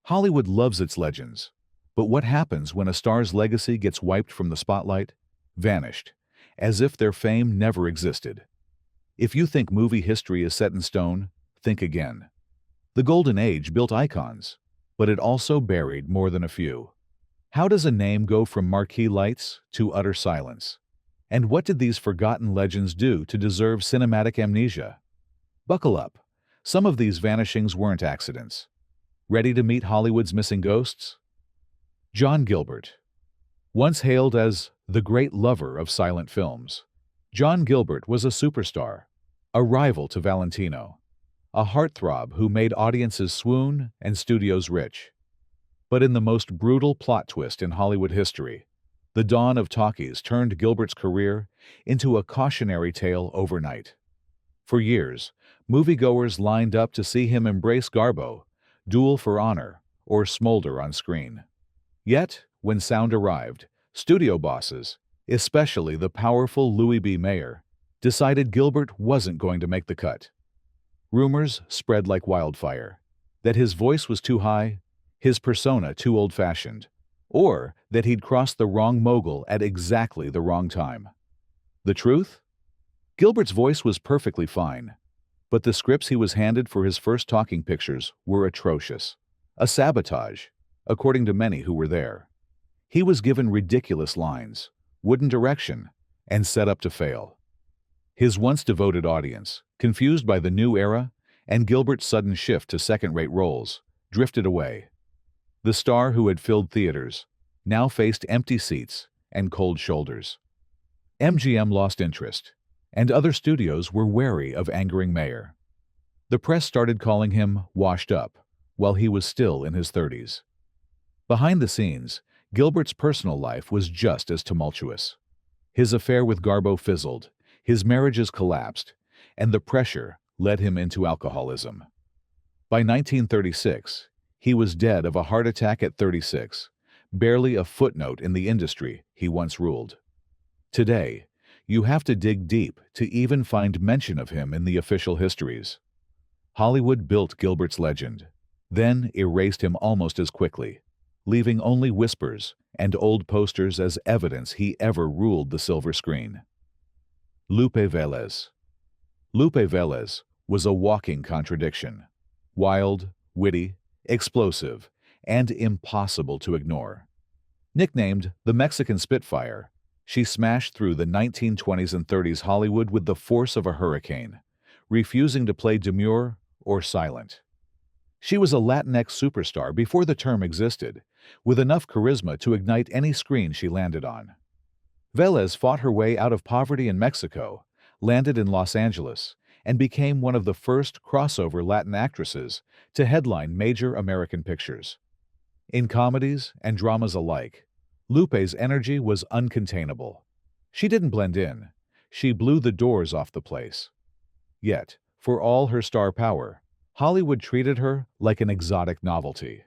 Hollywood loves its legends. But what happens when a star's legacy gets wiped from the spotlight? Vanished, as if their fame never existed. If you think movie history is set in stone, think again. The Golden Age built icons, but it also buried more than a few. How does a name go from marquee lights to utter silence? And what did these forgotten legends do to deserve cinematic amnesia? Buckle up. Some of these vanishings weren't accidents. Ready to meet Hollywood's missing ghosts? John Gilbert. Once hailed as the great lover of silent films, John Gilbert was a superstar, a rival to Valentino, a heartthrob who made audiences swoon and studios rich. But in the most brutal plot twist in Hollywood history, the dawn of talkies turned Gilbert's career into a cautionary tale overnight. For years, moviegoers lined up to see him embrace Garbo, duel for honor, or smolder on screen. Yet, when sound arrived, studio bosses, especially the powerful Louis B. Mayer, decided Gilbert wasn't going to make the cut. Rumors spread like wildfire that his voice was too high, his persona too old-fashioned, or that he'd crossed the wrong mogul at exactly the wrong time. The truth? Gilbert's voice was perfectly fine, but the scripts he was handed for his first talking pictures were atrocious. A sabotage, according to many who were there. He was given ridiculous lines, wooden direction, and set up to fail. His once devoted audience, confused by the new era and Gilbert's sudden shift to second-rate roles, drifted away. The star who had filled theaters now faced empty seats and cold shoulders. MGM lost interest, and other studios were wary of angering Mayer. The press started calling him washed up, while he was still in his 30s. Behind the scenes, Gilbert's personal life was just as tumultuous. His affair with Garbo fizzled, his marriages collapsed, and the pressure led him into alcoholism. By 1936, he was dead of a heart attack at 36, barely a footnote in the industry he once ruled. Today, you have to dig deep to even find mention of him in the official histories. Hollywood built Gilbert's legend, then erased him almost as quickly, leaving only whispers and old posters as evidence he ever ruled the silver screen. Lupe Velez. Lupe Velez was a walking contradiction. Wild, witty, explosive, and impossible to ignore. Nicknamed the Mexican Spitfire, she smashed through the 1920s and 30s Hollywood with the force of a hurricane, refusing to play demure or silent. She was a Latinx superstar before the term existed, with enough charisma to ignite any screen she landed on. Velez fought her way out of poverty in Mexico, landed in Los Angeles, and became one of the first crossover Latin actresses to headline major American pictures. In comedies and dramas alike, Lupe's energy was uncontainable. She didn't blend in. She blew the doors off the place. Yet, for all her star power, Hollywood treated her like an exotic novelty.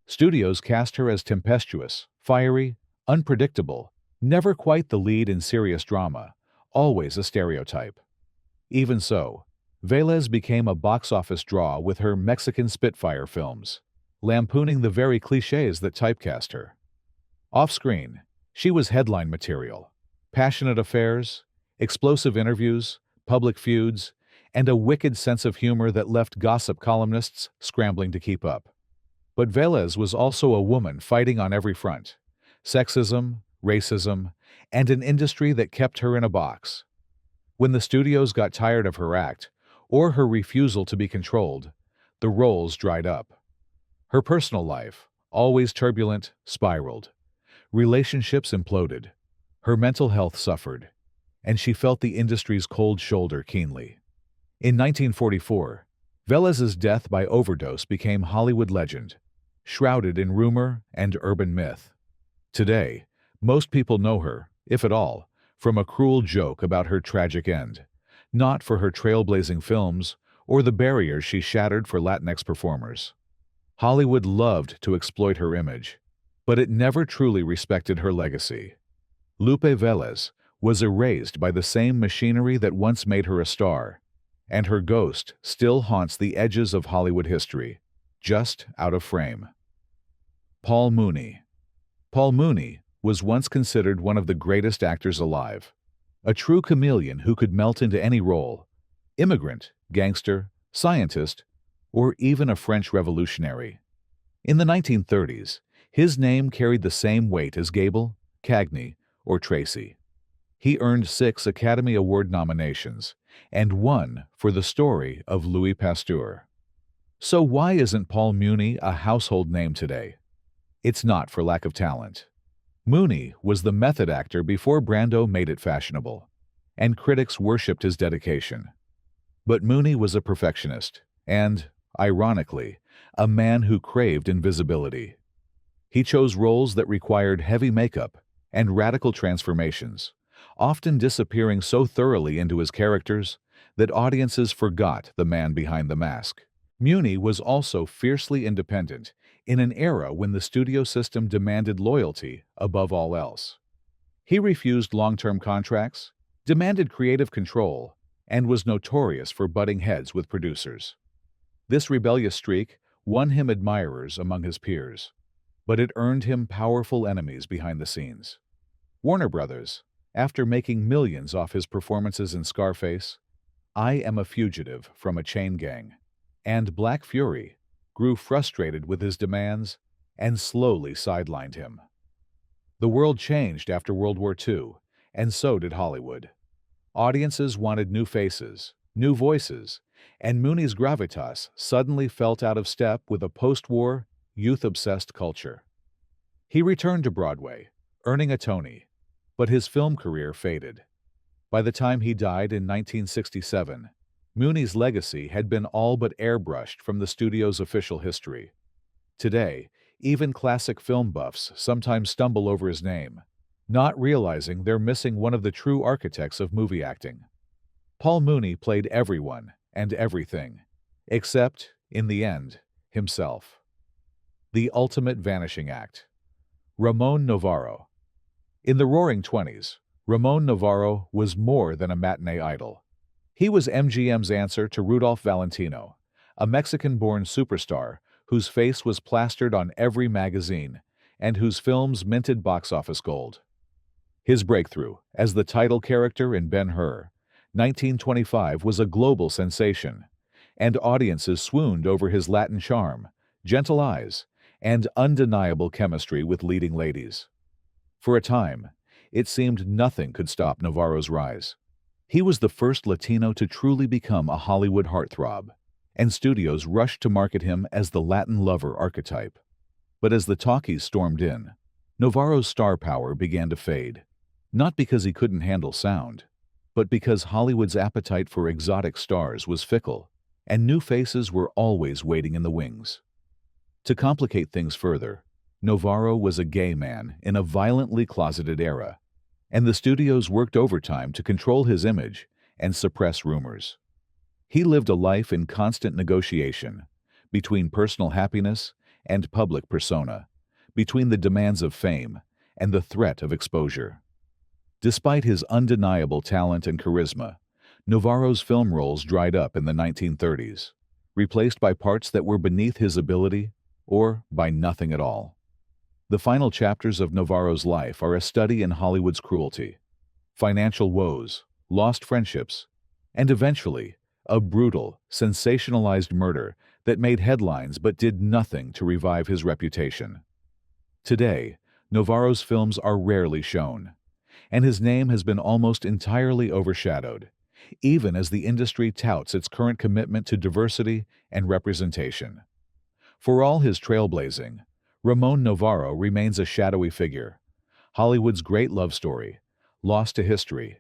Studios cast her as tempestuous, fiery, unpredictable, never quite the lead in serious drama, always a stereotype. Even so, Velez became a box office draw with her Mexican Spitfire films, lampooning the very clichés that typecast her. Off-screen, she was headline material: passionate affairs, explosive interviews, public feuds, and a wicked sense of humor that left gossip columnists scrambling to keep up. But Velez was also a woman fighting on every front: sexism, racism, and an industry that kept her in a box. When the studios got tired of her act, or her refusal to be controlled, the roles dried up. Her personal life, always turbulent, spiraled. Relationships imploded. Her mental health suffered, and she felt the industry's cold shoulder keenly. In 1944, Velez's death by overdose became Hollywood legend, shrouded in rumor and urban myth. Today, most people know her, if at all, from a cruel joke about her tragic end, not for her trailblazing films or the barriers she shattered for Latinx performers. Hollywood loved to exploit her image, but it never truly respected her legacy. Lupe Velez was erased by the same machinery that once made her a star, and her ghost still haunts the edges of Hollywood history, just out of frame. Paul Mooney. Paul Mooney was once considered one of the greatest actors alive. A true chameleon who could melt into any role: immigrant, gangster, scientist, or even a French revolutionary. In the 1930s, his name carried the same weight as Gable, Cagney, or Tracy. He earned 6 Academy Award nominations and 1 for The Story of Louis Pasteur. So why isn't Paul Mooney a household name today? It's not for lack of talent. Mooney was the method actor before Brando made it fashionable, and critics worshipped his dedication. But Mooney was a perfectionist and, ironically, a man who craved invisibility. He chose roles that required heavy makeup and radical transformations, often disappearing so thoroughly into his characters that audiences forgot the man behind the mask. Mooney was also fiercely independent in an era when the studio system demanded loyalty above all else. He refused long-term contracts, demanded creative control, and was notorious for butting heads with producers. This rebellious streak won him admirers among his peers, but it earned him powerful enemies behind the scenes. Warner Brothers, after making millions off his performances in Scarface, I Am a Fugitive from a Chain Gang, and Black Fury, grew frustrated with his demands and slowly sidelined him. The world changed after World War II, and so did Hollywood. Audiences wanted new faces, new voices, and Mooney's gravitas suddenly felt out of step with a post-war, youth-obsessed culture. He returned to Broadway, earning a Tony, but his film career faded. By the time he died in 1967, Mooney's legacy had been all but airbrushed from the studio's official history. Today, even classic film buffs sometimes stumble over his name, not realizing they're missing one of the true architects of movie acting. Paul Mooney played everyone and everything, except, in the end, himself. The ultimate vanishing act. Ramon Novaro. In the Roaring Twenties, Ramon Novaro was more than a matinee idol. He was MGM's answer to Rudolph Valentino, a Mexican-born superstar whose face was plastered on every magazine and whose films minted box office gold. His breakthrough as the title character in Ben-Hur, 1925, was a global sensation, and audiences swooned over his Latin charm, gentle eyes, and undeniable chemistry with leading ladies. For a time, it seemed nothing could stop Novaro's rise. He was the first Latino to truly become a Hollywood heartthrob, and studios rushed to market him as the Latin lover archetype. But as the talkies stormed in, Novaro's star power began to fade, not because he couldn't handle sound, but because Hollywood's appetite for exotic stars was fickle, and new faces were always waiting in the wings. To complicate things further, Novaro was a gay man in a violently closeted era, and the studios worked overtime to control his image and suppress rumors. He lived a life in constant negotiation between personal happiness and public persona, between the demands of fame and the threat of exposure. Despite his undeniable talent and charisma, Novaro's film roles dried up in the 1930s, replaced by parts that were beneath his ability or by nothing at all. The final chapters of Novaro's life are a study in Hollywood's cruelty, financial woes, lost friendships, and eventually, a brutal, sensationalized murder that made headlines but did nothing to revive his reputation. Today, Novaro's films are rarely shown, and his name has been almost entirely overshadowed, even as the industry touts its current commitment to diversity and representation. For all his trailblazing, Ramon Novaro remains a shadowy figure, Hollywood's great love story, lost to history.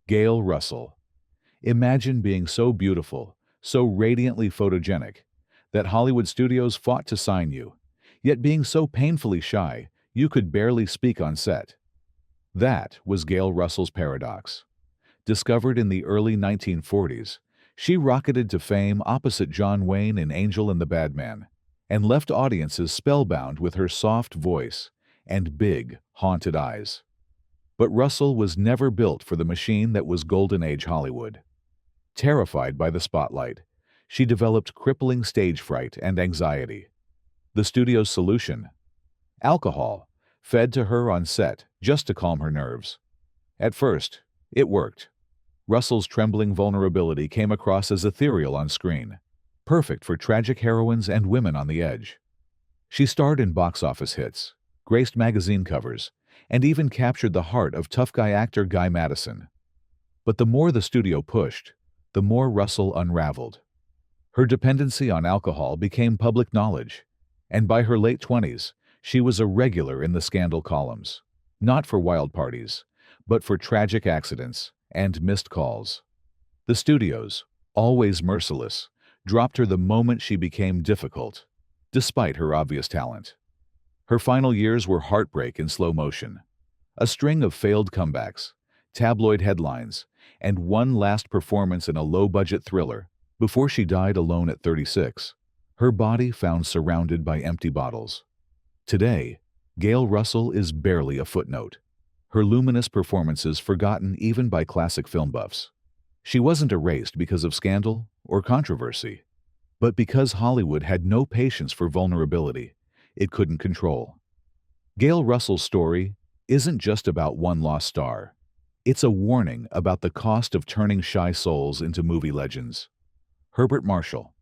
Gail Russell. Imagine being so beautiful, so radiantly photogenic, that Hollywood studios fought to sign you, yet being so painfully shy, you could barely speak on set. That was Gail Russell's paradox. Discovered in the early 1940s, she rocketed to fame opposite John Wayne in Angel and the Bad Man, and left audiences spellbound with her soft voice and big, haunted eyes. But Russell was never built for the machine that was Golden Age Hollywood. Terrified by the spotlight, she developed crippling stage fright and anxiety. The studio's solution? Alcohol, fed to her on set just to calm her nerves. At first, it worked. Russell's trembling vulnerability came across as ethereal on screen, perfect for tragic heroines and women on the edge. She starred in box office hits, graced magazine covers, and even captured the heart of tough guy actor Guy Madison. But the more the studio pushed, the more Russell unraveled. Her dependency on alcohol became public knowledge, and by her late 20s, she was a regular in the scandal columns, not for wild parties, but for tragic accidents and missed calls. The studios, always merciless, dropped her the moment she became difficult, despite her obvious talent. Her final years were heartbreak in slow motion, a string of failed comebacks, tabloid headlines, and one last performance in a low-budget thriller before she died alone at 36, her body found surrounded by empty bottles. Today, Gail Russell is barely a footnote, her luminous performances forgotten even by classic film buffs. She wasn't erased because of scandal or controversy, but because Hollywood had no patience for vulnerability it couldn't control. Gail Russell's story isn't just about one lost star. It's a warning about the cost of turning shy souls into movie legends. Herbert Marshall.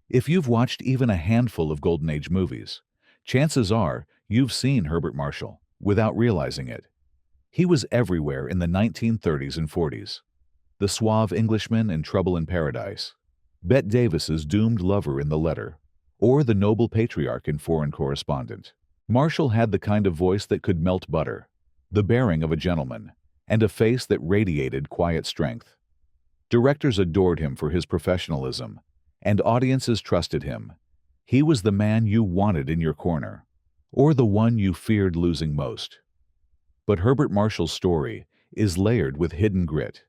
If you've watched even a handful of Golden Age movies, chances are you've seen Herbert Marshall without realizing it. He was everywhere in the 1930s and 40s. The suave Englishman in Trouble in Paradise, Bette Davis's doomed lover in The Letter, or the noble patriarch in Foreign Correspondent. Marshall had the kind of voice that could melt butter, the bearing of a gentleman, and a face that radiated quiet strength. Directors adored him for his professionalism, and audiences trusted him. He was the man you wanted in your corner, or the one you feared losing most. But Herbert Marshall's story is layered with hidden grit.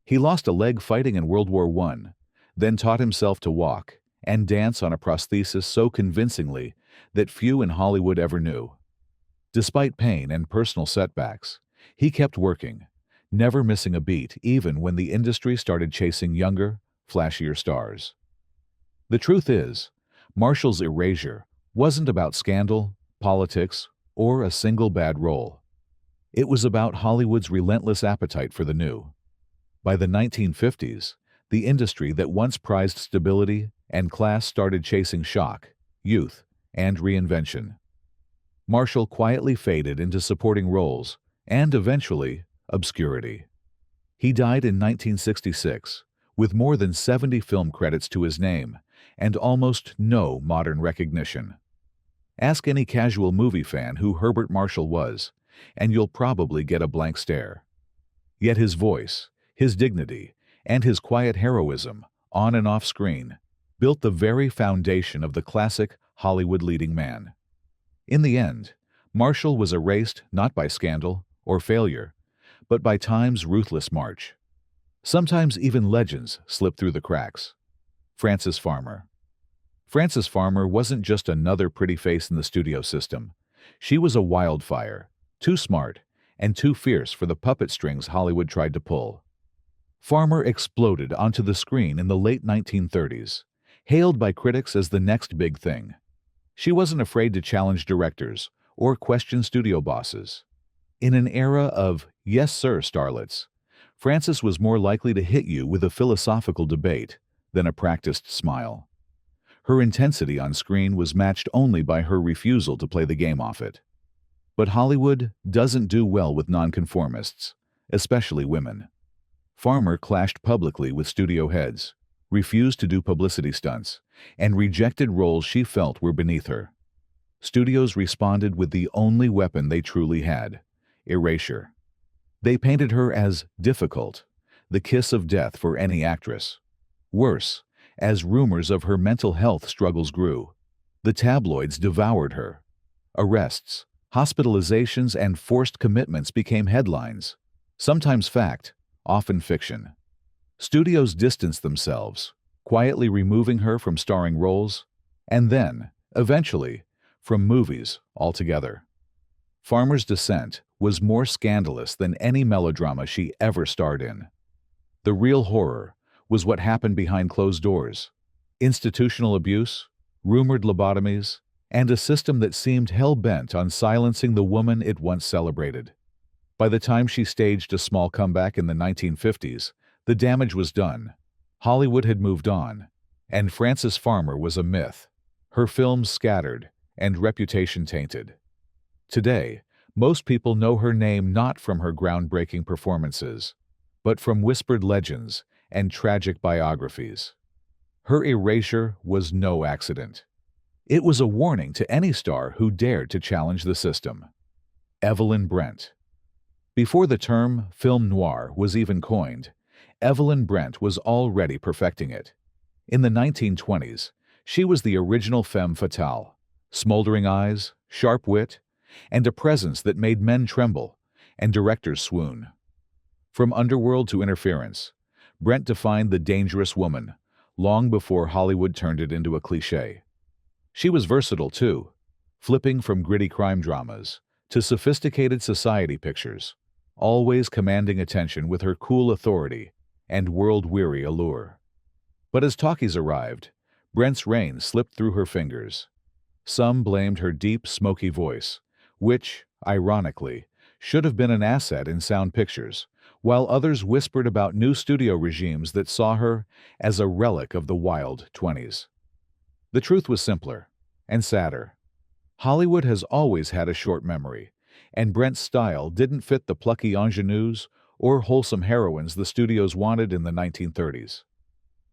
He lost a leg fighting in World War I, then taught himself to walk and dance on a prosthesis so convincingly that few in Hollywood ever knew. Despite pain and personal setbacks, he kept working, never missing a beat even when the industry started chasing younger, flashier stars. The truth is, Marshall's erasure wasn't about scandal, politics, or a single bad role. It was about Hollywood's relentless appetite for the new. By the 1950s, the industry that once prized stability and class started chasing shock, youth, and reinvention. Marshall quietly faded into supporting roles and, eventually, obscurity. He died in 1966, with more than 70 film credits to his name and almost no modern recognition. Ask any casual movie fan who Herbert Marshall was, and you'll probably get a blank stare. Yet his voice, his dignity, and his quiet heroism, on and off screen, built the very foundation of the classic Hollywood leading man. In the end, Marshall was erased not by scandal or failure, but by time's ruthless march. Sometimes even legends slip through the cracks. Frances Farmer. Frances Farmer wasn't just another pretty face in the studio system. She was a wildfire, too smart and too fierce for the puppet strings Hollywood tried to pull. Farmer exploded onto the screen in the late 1930s, hailed by critics as the next big thing. She wasn't afraid to challenge directors or question studio bosses. In an era of "yes sir" starlets, Frances was more likely to hit you with a philosophical debate than a practiced smile. Her intensity on screen was matched only by her refusal to play the game off it. But Hollywood doesn't do well with nonconformists, especially women. Farmer clashed publicly with studio heads, refused to do publicity stunts, and rejected roles she felt were beneath her. Studios responded with the only weapon they truly had: erasure. They painted her as difficult, the kiss of death for any actress. Worse, as rumors of her mental health struggles grew, the tabloids devoured her. Arrests, hospitalizations, and forced commitments became headlines, sometimes fact, often fiction. Studios distanced themselves, quietly removing her from starring roles, and then, eventually, from movies altogether. Farmer's descent was more scandalous than any melodrama she ever starred in. The real horror was what happened behind closed doors: institutional abuse, rumored lobotomies, and a system that seemed hell-bent on silencing the woman it once celebrated. By the time she staged a small comeback in the 1950s, the damage was done. Hollywood had moved on, and Frances Farmer was a myth, her films scattered and reputation tainted. Today, most people know her name not from her groundbreaking performances, but from whispered legends and tragic biographies. Her erasure was no accident. It was a warning to any star who dared to challenge the system. Evelyn Brent. Before the term film noir was even coined, Evelyn Brent was already perfecting it. In the 1920s, she was the original femme fatale, smoldering eyes, sharp wit, and a presence that made men tremble and directors swoon. From underworld to interference, Brent defined the dangerous woman, long before Hollywood turned it into a cliché. She was versatile, too, flipping from gritty crime dramas to sophisticated society pictures, always commanding attention with her cool authority and world-weary allure. But as talkies arrived, Brent's reign slipped through her fingers. Some blamed her deep, smoky voice, which, ironically, should have been an asset in sound pictures, while others whispered about new studio regimes that saw her as a relic of the wild 20s. The truth was simpler and sadder. Hollywood has always had a short memory, and Brent's style didn't fit the plucky ingenues or wholesome heroines the studios wanted in the 1930s.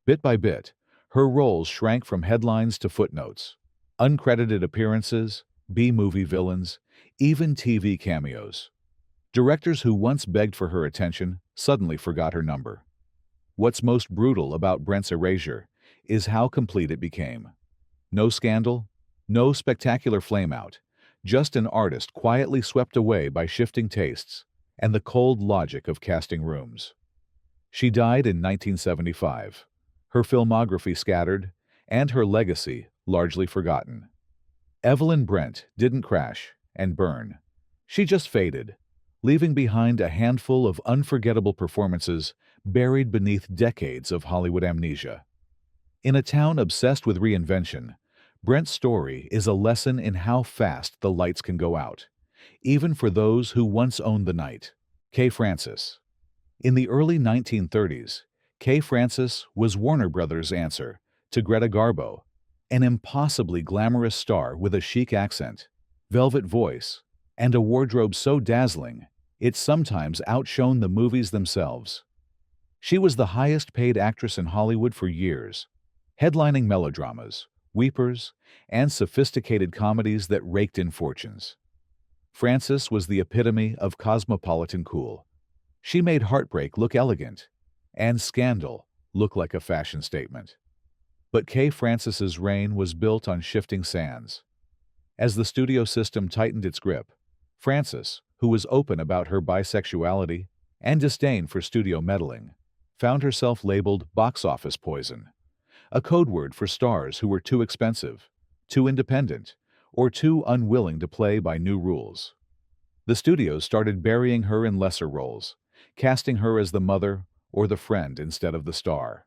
Bit by bit, her roles shrank from headlines to footnotes, uncredited appearances, B-movie villains, even TV cameos. Directors who once begged for her attention suddenly forgot her number. What's most brutal about Brent's erasure is how complete it became. No scandal, no spectacular flameout, just an artist quietly swept away by shifting tastes and the cold logic of casting rooms. She died in 1975, her filmography scattered, and her legacy largely forgotten. Evelyn Brent didn't crash and burn. She just faded, leaving behind a handful of unforgettable performances buried beneath decades of Hollywood amnesia. In a town obsessed with reinvention, Brent's story is a lesson in how fast the lights can go out, even for those who once owned the night. Kay Francis. In the early 1930s, Kay Francis was Warner Brothers' answer to Greta Garbo, an impossibly glamorous star with a chic accent, velvet voice, and a wardrobe so dazzling it sometimes outshone the movies themselves. She was the highest-paid actress in Hollywood for years, headlining melodramas, weepers, and sophisticated comedies that raked in fortunes. Francis was the epitome of cosmopolitan cool. She made heartbreak look elegant, and scandal look like a fashion statement. But Kay Francis's reign was built on shifting sands. As the studio system tightened its grip, Francis, who was open about her bisexuality and disdain for studio meddling, found herself labeled box office poison, a code word for stars who were too expensive, too independent, or too unwilling to play by new rules. The studios started burying her in lesser roles, casting her as the mother or the friend instead of the star.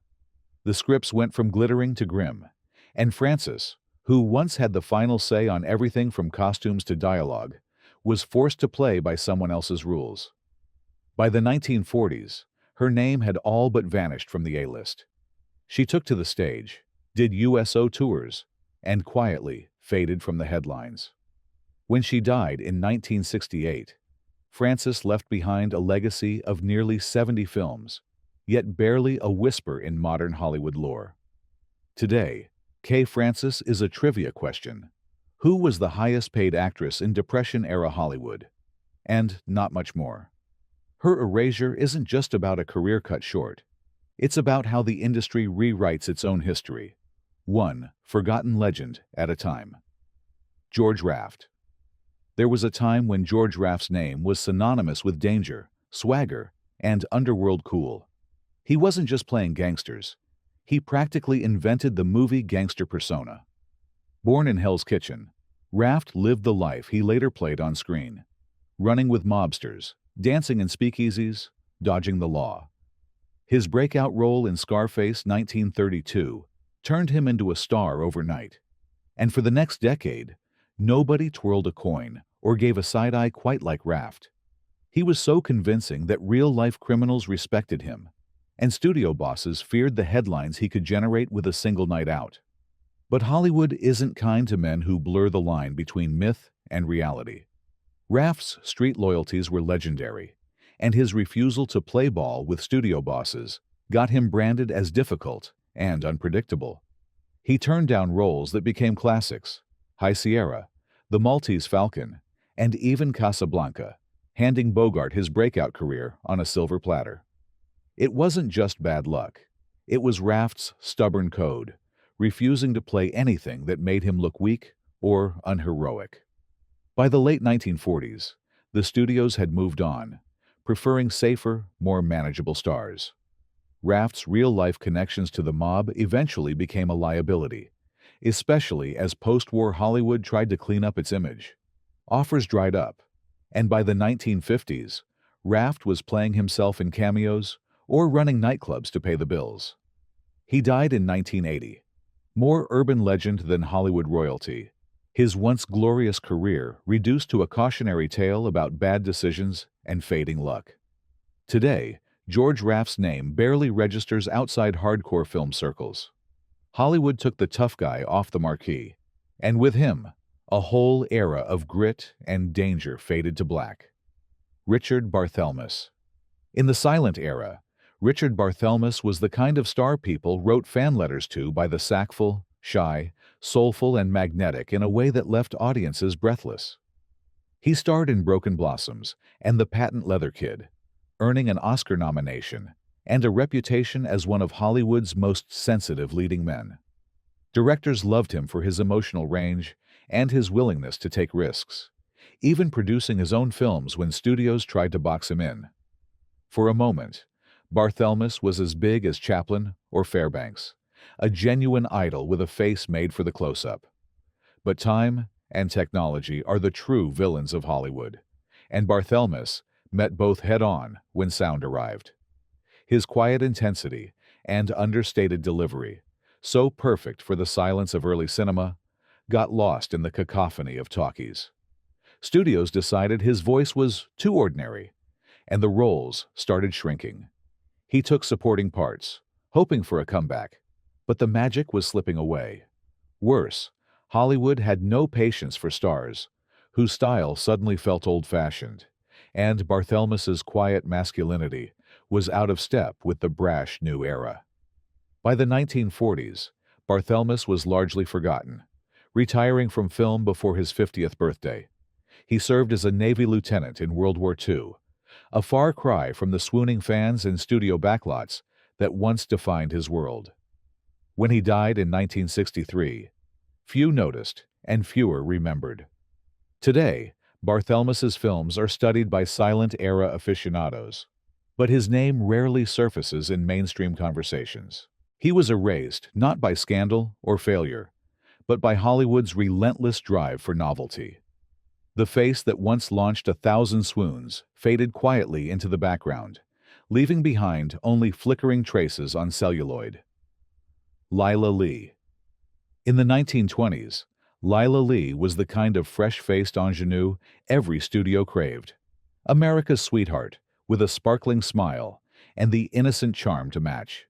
The scripts went from glittering to grim, and Francis, who once had the final say on everything from costumes to dialogue, was forced to play by someone else's rules. By the 1940s, her name had all but vanished from the A-list. She took to the stage, did USO tours, and quietly faded from the headlines. When she died in 1968, Francis left behind a legacy of nearly 70 films, yet barely a whisper in modern Hollywood lore. Today, Kay Francis is a trivia question. Who was the highest-paid actress in Depression-era Hollywood? And not much more. Her erasure isn't just about a career cut short. It's about how the industry rewrites its own history, one forgotten legend at a time. George Raft. There was a time when George Raft's name was synonymous with danger, swagger, and underworld cool. He wasn't just playing gangsters. He practically invented the movie gangster persona. Born in Hell's Kitchen, Raft lived the life he later played on screen, running with mobsters, dancing in speakeasies, dodging the law. His breakout role in Scarface 1932 turned him into a star overnight, and for the next decade, Nobody twirled a coin or gave a side eye quite like Raft. He was so convincing that real-life criminals respected him, and studio bosses feared the headlines he could generate with a single night out. But Hollywood isn't kind to men who blur the line between myth and reality. Raft's street loyalties were legendary, and his refusal to play ball with studio bosses got him branded as difficult and unpredictable. He turned down roles that became classics: High Sierra, The Maltese Falcon, and even Casablanca, handing Bogart his breakout career on a silver platter. It wasn't just bad luck. It was Raft's stubborn code, refusing to play anything that made him look weak or unheroic. By the late 1940s, the studios had moved on, preferring safer, more manageable stars. Raft's real-life connections to the mob eventually became a liability, especially as post-war Hollywood tried to clean up its image. Offers dried up, and by the 1950s, Raft was playing himself in cameos or running nightclubs to pay the bills. He died in 1980. More urban legend than Hollywood royalty, his once glorious career reduced to a cautionary tale about bad decisions and fading luck. Today, George Raft's name barely registers outside hardcore film circles. Hollywood took the tough guy off the marquee, and with him, a whole era of grit and danger faded to black. Richard Barthmas. In the silent era, Richard Barthmas was the kind of star people wrote fan letters to by the sackful, shy, soulful, and magnetic in a way that left audiences breathless. He starred in Broken Blossoms and The Patent Leather Kid, earning an Oscar nomination and a reputation as one of Hollywood's most sensitive leading men. Directors loved him for his emotional range and his willingness to take risks, even producing his own films when studios tried to box him in. For a moment, Barthmas was as big as Chaplin or Fairbanks, a genuine idol with a face made for the close-up. But time and technology are the true villains of Hollywood, and Barthmas met both head-on when sound arrived. His quiet intensity and understated delivery, so perfect for the silence of early cinema, got lost in the cacophony of talkies. Studios decided his voice was too ordinary, and the roles started shrinking. He took supporting parts, hoping for a comeback, but the magic was slipping away. Worse, Hollywood had no patience for stars, whose style suddenly felt old-fashioned, and Barthmas's quiet masculinity was out of step with the brash new era. By the 1940s, Barthmas was largely forgotten, retiring from film before his 50th birthday. He served as a Navy lieutenant in World War II, a far cry from the swooning fans and studio backlots that once defined his world. When he died in 1963, few noticed and fewer remembered. Today, Barthmas's films are studied by silent-era aficionados, but his name rarely surfaces in mainstream conversations. He was erased not by scandal or failure, but by Hollywood's relentless drive for novelty. The face that once launched 1,000 swoons faded quietly into the background, leaving behind only flickering traces on celluloid. Lila Lee. In the 1920s, Lila Lee was the kind of fresh-faced ingenue every studio craved. America's sweetheart, with a sparkling smile and the innocent charm to match.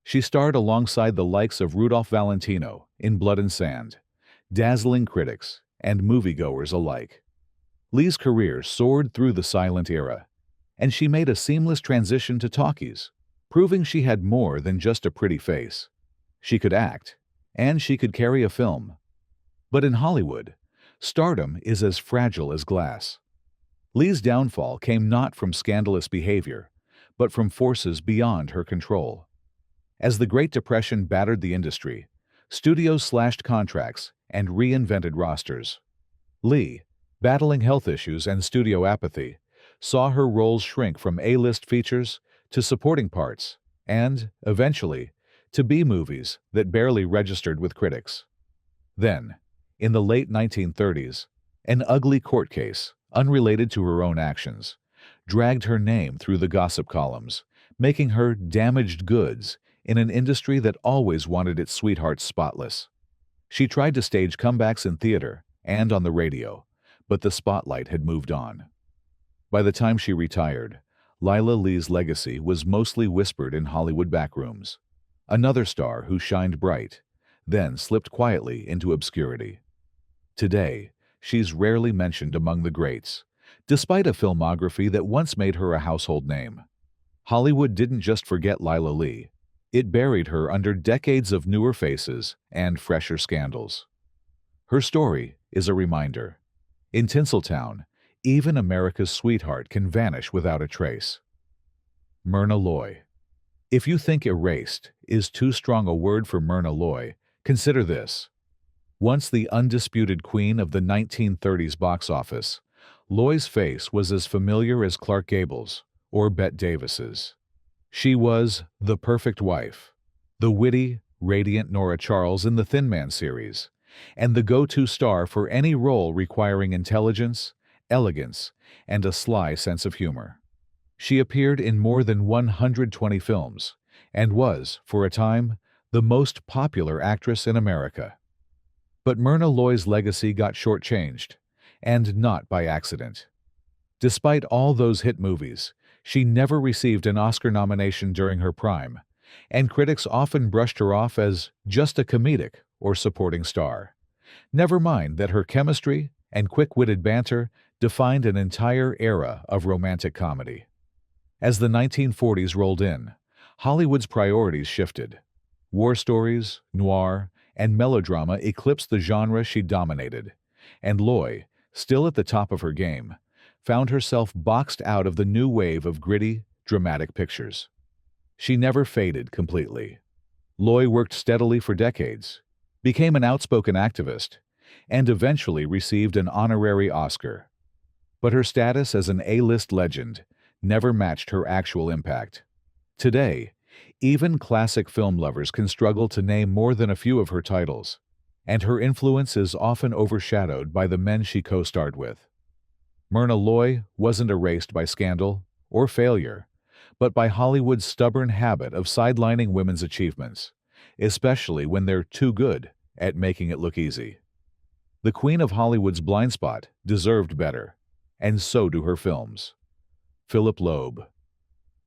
She starred alongside the likes of Rudolph Valentino in Blood and Sand, dazzling critics and moviegoers alike. Lee's career soared through the silent era, and she made a seamless transition to talkies, proving she had more than just a pretty face. She could act, and she could carry a film. But in Hollywood, stardom is as fragile as glass. Lee's downfall came not from scandalous behavior, but from forces beyond her control. As the Great Depression battered the industry, studios slashed contracts and reinvented rosters. Lee, battling health issues and studio apathy, saw her roles shrink from A-list features to supporting parts and, eventually, to B-movies that barely registered with critics. Then, in the late 1930s, an ugly court case, unrelated to her own actions, dragged her name through the gossip columns, making her damaged goods in an industry that always wanted its sweethearts spotless. She tried to stage comebacks in theater and on the radio, but the spotlight had moved on. By the time she retired, Lila Lee's legacy was mostly whispered in Hollywood backrooms. Another star who shined bright, then slipped quietly into obscurity. Today, she's rarely mentioned among the greats, despite a filmography that once made her a household name. Hollywood didn't just forget Lila Lee. It buried her under decades of newer faces and fresher scandals. Her story is a reminder. In Tinseltown, even America's sweetheart can vanish without a trace. Myrna Loy. If you think erased is too strong a word for Myrna Loy, consider this. Once the undisputed queen of the 1930s box office, Loy's face was as familiar as Clark Gable's or Bette Davis's. She was the perfect wife, the witty, radiant Nora Charles in the Thin Man series, and the go-to star for any role requiring intelligence, elegance, and a sly sense of humor. She appeared in more than 120 films and was, for a time, the most popular actress in America. But Myrna Loy's legacy got shortchanged, and not by accident. Despite all those hit movies, she never received an Oscar nomination during her prime, and critics often brushed her off as just a comedic or supporting star. Never mind that her chemistry and quick-witted banter defined an entire era of romantic comedy. As the 1940s rolled in, Hollywood's priorities shifted. War stories, noir, and melodrama eclipsed the genre she dominated, and Loy, still at the top of her game, found herself boxed out of the new wave of gritty, dramatic pictures. She never faded completely. Loy worked steadily for decades, became an outspoken activist, and eventually received an honorary Oscar. But her status as an A-list legend never matched her actual impact. Today, even classic film lovers can struggle to name more than a few of her titles, and her influence is often overshadowed by the men she co-starred with. Myrna Loy wasn't erased by scandal or failure, but by Hollywood's stubborn habit of sidelining women's achievements, especially when they're too good at making it look easy. The Queen of Hollywood's blind spot deserved better, and so do her films. Philip Loeb.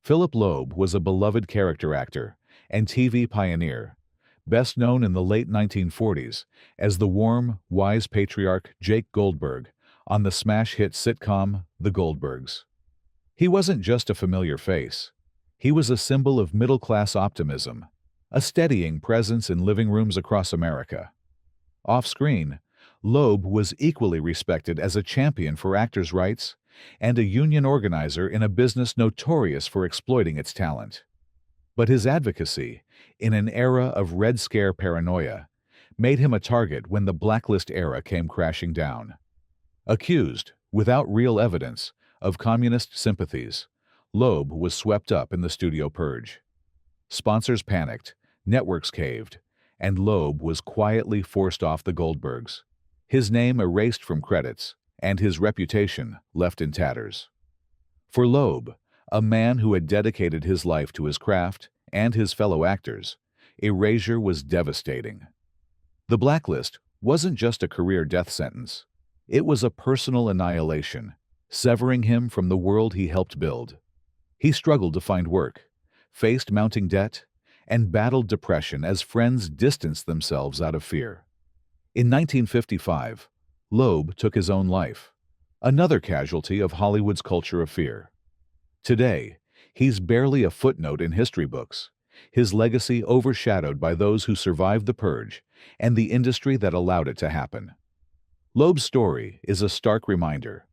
Philip Loeb was a beloved character actor and TV pioneer, best known in the late 1940s as the warm, wise patriarch Jake Goldberg on the smash hit sitcom The Goldbergs. He wasn't just a familiar face. He was a symbol of middle-class optimism, a steadying presence in living rooms across America. Off-screen, Loeb was equally respected as a champion for actors' rights and a union organizer in a business notorious for exploiting its talent. But his advocacy, in an era of Red Scare paranoia, made him a target when the blacklist era came crashing down. Accused, without real evidence, of communist sympathies, Loeb was swept up in the studio purge. Sponsors panicked, networks caved, and Loeb was quietly forced off the Goldbergs, his name erased from credits, and his reputation left in tatters. For Loeb, a man who had dedicated his life to his craft and his fellow actors, erasure was devastating. The blacklist wasn't just a career death sentence. It was a personal annihilation, severing him from the world he helped build. He struggled to find work, faced mounting debt, and battled depression as friends distanced themselves out of fear. In 1955, Loeb took his own life, another casualty of Hollywood's culture of fear. Today, he's barely a footnote in history books, his legacy overshadowed by those who survived the purge and the industry that allowed it to happen. Loeb's story is a stark reminder.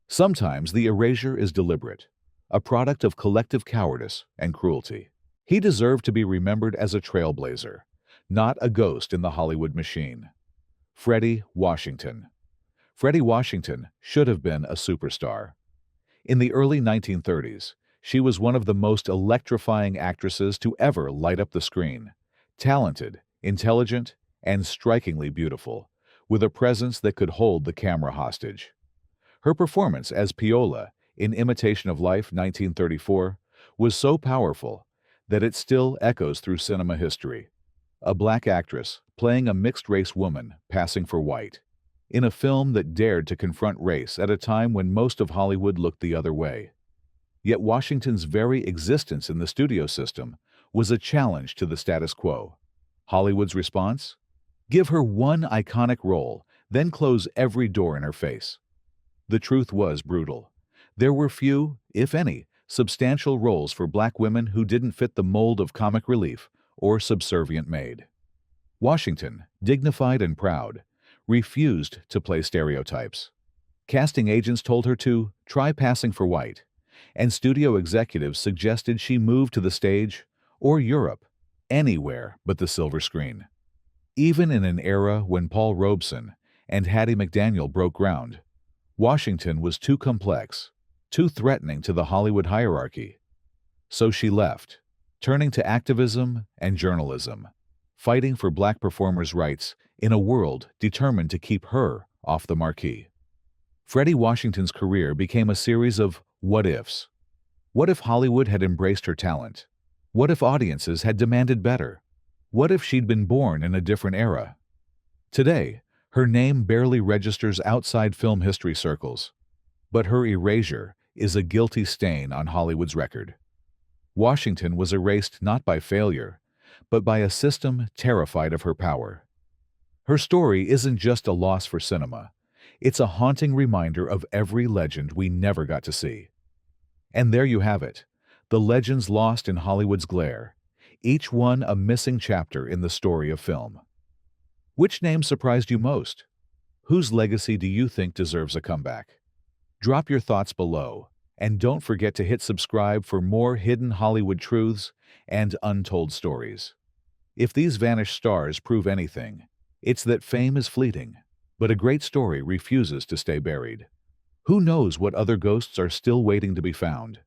Sometimes the erasure is deliberate, a product of collective cowardice and cruelty. He deserved to be remembered as a trailblazer, not a ghost in the Hollywood machine. Freddy Washington. Freddy Washington should have been a superstar. In the early 1930s, she was one of the most electrifying actresses to ever light up the screen. Talented, intelligent, and strikingly beautiful, with a presence that could hold the camera hostage. Her performance as Piola in Imitation of Life 1934 was so powerful that it still echoes through cinema history. A black actress playing a mixed-race woman passing for white. in a film that dared to confront race at a time when most of Hollywood looked the other way. Yet Washington's very existence in the studio system was a challenge to the status quo. Hollywood's response? Give her one iconic role, then close every door in her face. The truth was brutal. There were few, if any, substantial roles for black women who didn't fit the mold of comic relief or subservient maid. Washington, dignified and proud, refused to play stereotypes. Casting agents told her to try passing for white, and studio executives suggested she move to the stage or Europe, anywhere but the silver screen. Even in an era when Paul Robeson and Hattie McDaniel broke ground, Washington was too complex, too threatening to the Hollywood hierarchy. So she left, turning to activism and journalism, fighting for black performers' rights in a world determined to keep her off the marquee. Freddy Washington's career became a series of what-ifs. What if Hollywood had embraced her talent? What if audiences had demanded better? What if she'd been born in a different era? Today, her name barely registers outside film history circles, but her erasure is a guilty stain on Hollywood's record. Washington was erased not by failure, but by a system terrified of her power. Her story isn't just a loss for cinema. It's a haunting reminder of every legend we never got to see. And there you have it, the legends lost in Hollywood's glare, each one a missing chapter in the story of film. Which name surprised you most? Whose legacy do you think deserves a comeback? Drop your thoughts below, and don't forget to hit subscribe for more hidden Hollywood truths and untold stories. If these vanished stars prove anything, it's that fame is fleeting, but a great story refuses to stay buried. Who knows what other ghosts are still waiting to be found?